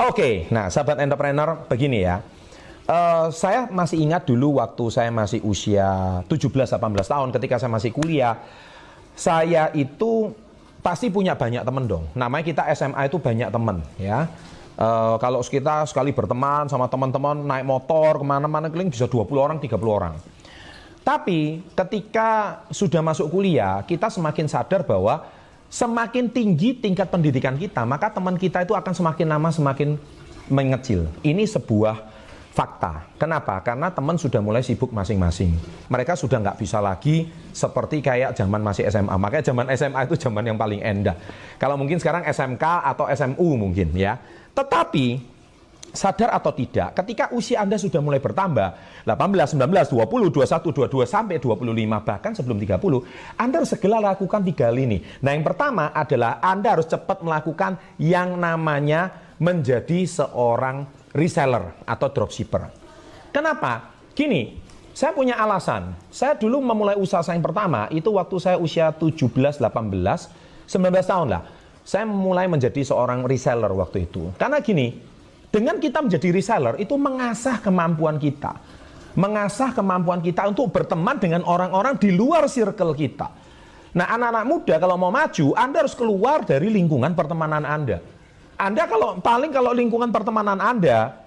Oke, nah sahabat entrepreneur begini ya. Saya masih ingat dulu waktu saya masih usia 17-18 tahun ketika saya masih kuliah. Saya itu pasti punya banyak teman dong. Namanya kita SMA itu banyak teman ya. Kalau kita sekali berteman sama teman-teman naik motor kemana-mana keliling bisa 20 orang, 30 orang. Tapi ketika sudah masuk kuliah, kita semakin sadar bahwa semakin tinggi tingkat pendidikan kita, maka teman kita itu akan semakin lama semakin mengecil. Ini sebuah fakta. Kenapa? Karena teman sudah mulai sibuk masing-masing. Mereka sudah nggak bisa lagi seperti kayak zaman masih SMA. Makanya zaman SMA itu zaman yang paling indah. Kalau mungkin sekarang SMK atau SMU mungkin ya. Tetapi sadar atau tidak, ketika usia Anda sudah mulai bertambah, 18, 19, 20, 21, 22, sampai 25, bahkan sebelum 30, Anda harus segera lakukan 3 hal ini. Nah, yang pertama adalah Anda harus cepat melakukan yang namanya menjadi seorang reseller atau dropshipper. Kenapa? Gini, saya punya alasan. Saya dulu memulai usaha saya yang pertama, itu waktu saya usia 17, 18, 19 tahun lah. Saya mulai menjadi seorang reseller waktu itu. Karena gini, dengan kita menjadi reseller itu mengasah kemampuan kita. Mengasah kemampuan kita untuk berteman dengan orang-orang di luar circle kita. Nah, anak-anak muda kalau mau maju, Anda harus keluar dari lingkungan pertemanan Anda. Anda kalau lingkungan pertemanan Anda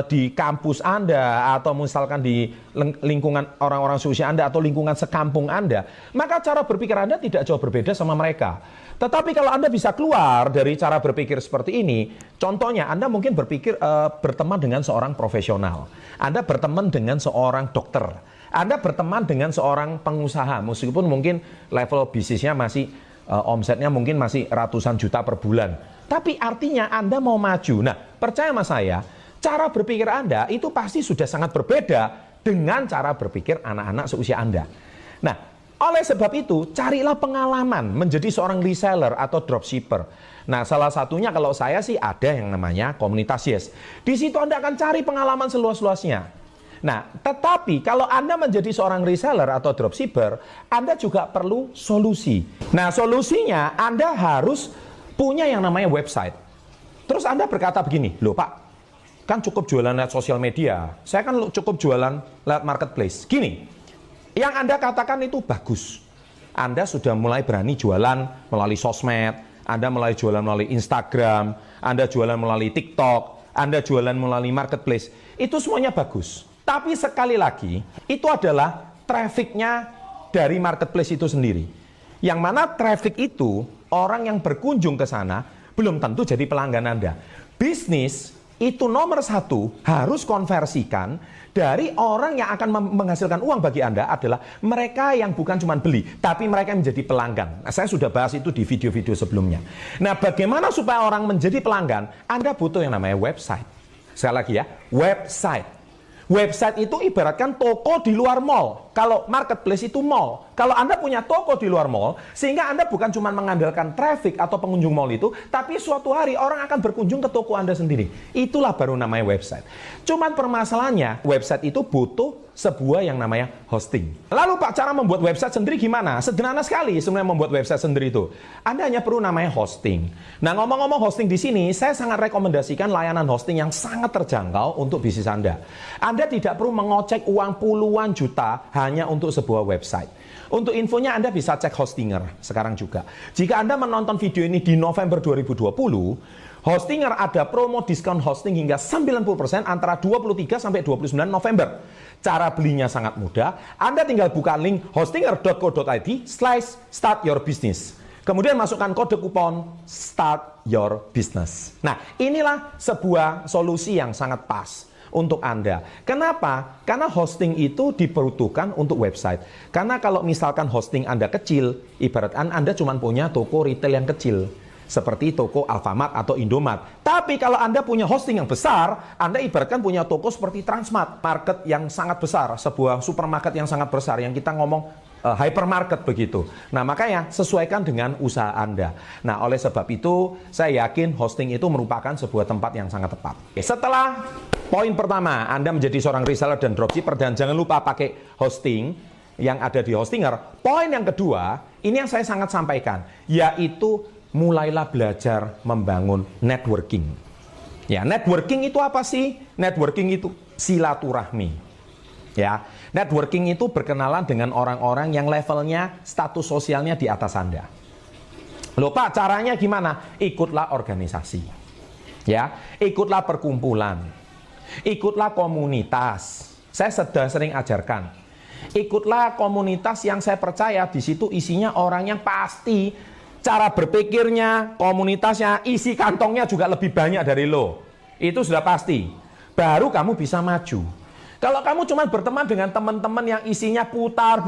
di kampus Anda atau misalkan di lingkungan orang-orang seusia Anda atau lingkungan sekampung Anda, maka cara berpikir Anda tidak jauh berbeda sama mereka. Tetapi kalau Anda bisa keluar dari cara berpikir seperti ini, contohnya Anda mungkin berpikir berteman dengan seorang profesional, Anda berteman dengan seorang dokter, Anda berteman dengan seorang pengusaha, meskipun mungkin level bisnisnya masih omsetnya mungkin masih ratusan juta per bulan. Tapi artinya Anda mau maju. Nah, percaya sama saya, cara berpikir Anda itu pasti sudah sangat berbeda dengan cara berpikir anak-anak seusia Anda. Nah, oleh sebab itu, carilah pengalaman menjadi seorang reseller atau dropshipper. Nah, salah satunya kalau saya sih ada yang namanya komunitas Yes. Di situ Anda akan cari pengalaman seluas-luasnya. Nah, tetapi kalau Anda menjadi seorang reseller atau dropshipper, Anda juga perlu solusi. Nah, solusinya Anda harus punya yang namanya website. Terus Anda berkata begini, loh Pak, kan cukup jualan lewat sosial media. Saya kan cukup jualan lewat marketplace. Gini, yang Anda katakan itu bagus. Anda sudah mulai berani jualan melalui sosmed, Anda mulai jualan melalui Instagram, Anda jualan melalui TikTok, Anda jualan melalui marketplace. Itu semuanya bagus. Tapi sekali lagi, itu adalah trafficnya dari marketplace itu sendiri. Yang mana traffic itu, orang yang berkunjung ke sana, belum tentu jadi pelanggan Anda. Bisnis itu nomor 1 harus konversikan dari orang yang akan menghasilkan uang bagi Anda adalah mereka yang bukan cuma beli, tapi mereka yang menjadi pelanggan. Nah, saya sudah bahas itu di video-video sebelumnya. Nah, bagaimana supaya orang menjadi pelanggan? Anda butuh yang namanya website. Sekali lagi ya, website. Website itu ibaratkan toko di luar mall. Kalau marketplace itu mall. Kalau Anda punya toko di luar mall, sehingga Anda bukan cuma mengandalkan traffic atau pengunjung mall itu, tapi suatu hari orang akan berkunjung ke toko Anda sendiri. Itulah baru namanya website. Cuman permasalahannya, website itu butuh sebuah yang namanya hosting. Lalu Pak, cara membuat website sendiri gimana? Sederhana sekali sebenarnya membuat website sendiri itu. Anda hanya perlu namanya hosting. Nah, ngomong-ngomong hosting di sini, saya sangat rekomendasikan layanan hosting yang sangat terjangkau untuk bisnis Anda. Anda tidak perlu mengocek uang puluhan juta hanya untuk sebuah website. Untuk infonya Anda bisa cek Hostinger sekarang juga. Jika Anda menonton video ini di November 2020, Hostinger ada promo diskon hosting hingga 90% antara 23 sampai 29 November. Cara belinya sangat mudah. Anda tinggal buka link hostinger.co.id/start your business. Kemudian masukkan kode kupon Start Your Business. Nah, inilah sebuah solusi yang sangat pas untuk Anda. Kenapa? Karena hosting itu diperuntukkan untuk website. Karena kalau misalkan hosting Anda kecil, ibaratkan Anda cuma punya toko retail yang kecil. Seperti toko Alfamart atau Indomart. Tapi kalau Anda punya hosting yang besar, Anda ibaratkan punya toko seperti Transmart, market yang sangat besar, sebuah supermarket yang sangat besar, yang kita ngomong hypermarket begitu. Nah, makanya sesuaikan dengan usaha Anda. Nah, oleh sebab itu, saya yakin hosting itu merupakan sebuah tempat yang sangat tepat. Setelah poin pertama, Anda menjadi seorang reseller dan dropshipper, dan jangan lupa pakai hosting yang ada di Hostinger. Poin yang kedua, ini yang saya sangat sampaikan, yaitu mulailah belajar membangun networking. Ya, networking itu apa sih? Networking itu silaturahmi. Ya, networking itu berkenalan dengan orang-orang yang levelnya, status sosialnya di atas Anda. Loh Pak, caranya gimana? Ikutlah organisasi. Ya, ikutlah perkumpulan. Ikutlah komunitas. Saya sudah sering ajarkan. Ikutlah komunitas yang saya percaya di situ isinya orang yang pasti cara berpikirnya, komunitasnya, isi kantongnya juga lebih banyak dari lo. Itu sudah pasti. Baru kamu bisa maju. Kalau kamu cuma berteman dengan teman-teman yang isinya putar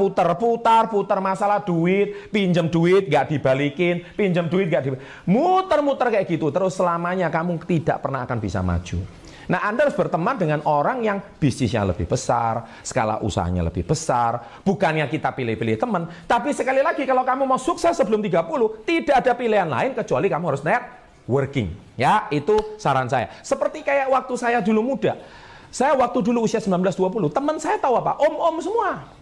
masalah duit, pinjam duit gak dibalikin, pinjam duit gak dibalikin, muter-muter kayak gitu, terus selamanya kamu tidak pernah akan bisa maju. Nah, Anda harus berteman dengan orang yang bisnisnya lebih besar, skala usahanya lebih besar. Bukannya kita pilih-pilih teman, tapi sekali lagi kalau kamu mau sukses sebelum 30, tidak ada pilihan lain kecuali kamu harus networking. Ya, itu saran saya. Seperti kayak waktu saya dulu muda. Saya waktu dulu usia 19-20, teman saya tahu apa? Om-om semua.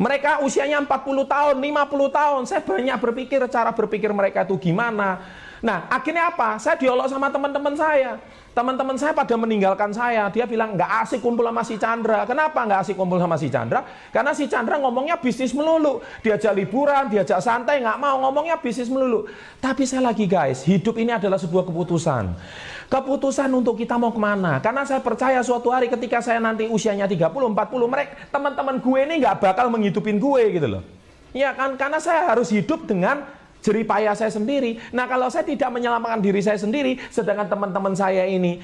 Mereka usianya 40 tahun, 50 tahun. Saya banyak berpikir, cara berpikir mereka itu gimana. Nah, akhirnya apa? Saya diolok sama teman-teman saya. Teman-teman saya pada meninggalkan saya. Dia bilang, nggak asik kumpul sama si Chandra. Kenapa nggak asik kumpul sama si Chandra? Karena si Chandra ngomongnya bisnis melulu. Diajak liburan, diajak santai, nggak mau ngomongnya bisnis melulu. Tapi saya lagi guys, hidup ini adalah sebuah keputusan. Keputusan untuk kita mau kemana. Karena saya percaya suatu hari ketika saya nanti usianya 30, 40, mereka teman-teman gue ini nggak bakal menghidupin gue gitu loh. Ya kan, karena saya harus hidup dengan jerih payah saya sendiri. Nah, kalau saya tidak menyelamatkan diri saya sendiri, sedangkan teman-teman saya ini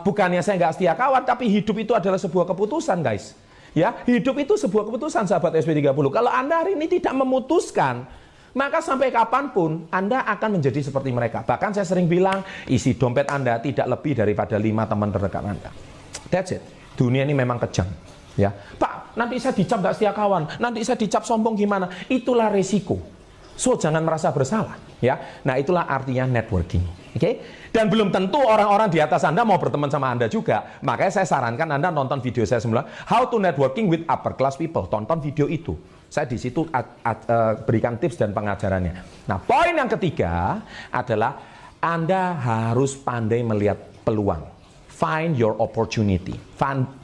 bukannya saya nggak setia kawan, tapi hidup itu adalah sebuah keputusan, guys. Ya, hidup itu sebuah keputusan, sahabat SP30. Kalau Anda hari ini tidak memutuskan, maka sampai kapanpun Anda akan menjadi seperti mereka. Bahkan saya sering bilang, isi dompet Anda tidak lebih daripada 5 teman terdekat Anda. That's it. Dunia ini memang kejam. Ya, Pak, nanti saya dicap nggak setia kawan, nanti saya dicap sombong gimana? Itulah resiko. So, jangan merasa bersalah, ya. Nah, itulah artinya networking, oke? Dan belum tentu orang-orang di atas Anda mau berteman sama Anda juga. Makanya saya sarankan Anda nonton video saya semula, How to Networking with Upper Class People. Tonton video itu. Saya di situ berikan tips dan pengajarannya. Nah, poin yang ketiga adalah Anda harus pandai melihat peluang. Find your opportunity.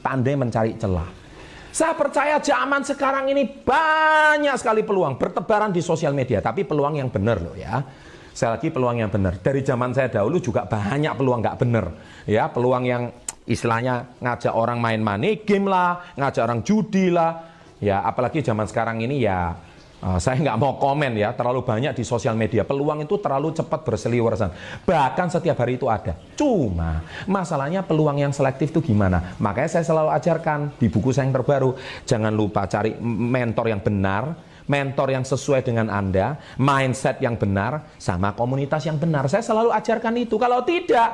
Pandai mencari celah. Saya percaya zaman sekarang ini banyak sekali peluang bertebaran di sosial media, tapi peluang yang benar loh ya. Saya lagi peluang yang benar. Dari zaman saya dahulu juga banyak peluang nggak benar. Ya, peluang yang istilahnya ngajak orang main money game lah, ngajak orang judi lah. Ya, apalagi zaman sekarang ini ya saya nggak mau komen ya, terlalu banyak di sosial media. Peluang itu terlalu cepat berseliweran. Bahkan setiap hari itu ada. Cuma masalahnya peluang yang selektif itu gimana? Makanya saya selalu ajarkan di buku saya yang terbaru. Jangan lupa cari mentor yang benar, mentor yang sesuai dengan Anda, mindset yang benar, sama komunitas yang benar. Saya selalu ajarkan itu. Kalau tidak,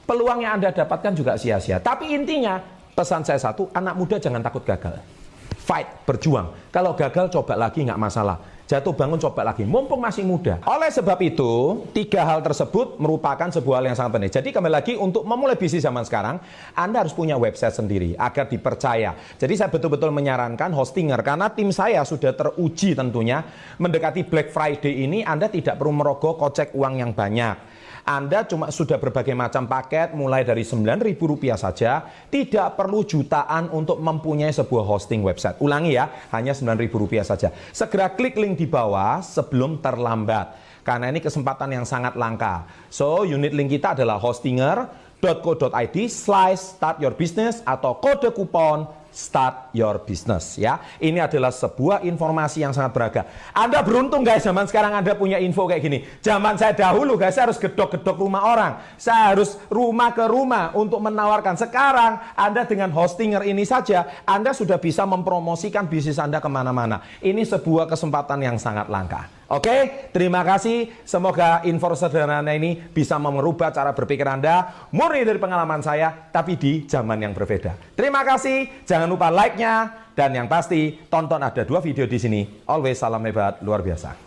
peluang yang Anda dapatkan juga sia-sia. Tapi intinya, pesan saya satu, anak muda jangan takut gagal. Fight, berjuang. Kalau gagal, coba lagi, nggak masalah. Jatuh bangun, coba lagi. Mumpung masih muda. Oleh sebab itu, 3 hal tersebut merupakan sebuah hal yang sangat penting. Jadi kembali lagi, untuk memulai bisnis zaman sekarang, Anda harus punya website sendiri, agar dipercaya. Jadi saya betul-betul menyarankan Hostinger, karena tim saya sudah teruji tentunya. Mendekati Black Friday ini, Anda tidak perlu merogoh kocek uang yang banyak. Anda cuma sudah berbagai macam paket mulai dari Rp9.000 saja, tidak perlu jutaan untuk mempunyai sebuah hosting website. Ulangi ya, hanya Rp9.000 saja. Segera klik link di bawah sebelum terlambat, karena ini kesempatan yang sangat langka. So, unit link kita adalah hostinger.co.id/startyourbusiness atau kode kupon Start Your Business ya. Ini adalah sebuah informasi yang sangat berharga. Anda beruntung guys, zaman sekarang Anda punya info kayak gini. Zaman saya dahulu guys, saya harus gedok-gedok rumah orang. Saya harus rumah ke rumah untuk menawarkan. Sekarang Anda dengan Hostinger ini saja, Anda sudah bisa mempromosikan bisnis Anda kemana-mana. Ini sebuah kesempatan yang sangat langka. Oke, terima kasih. Semoga info sederhana ini bisa merubah cara berpikir Anda, murni dari pengalaman saya, tapi di zaman yang berbeda. Terima kasih. Jangan lupa like-nya, dan yang pasti tonton ada 2 video di sini. Always salam hebat luar biasa.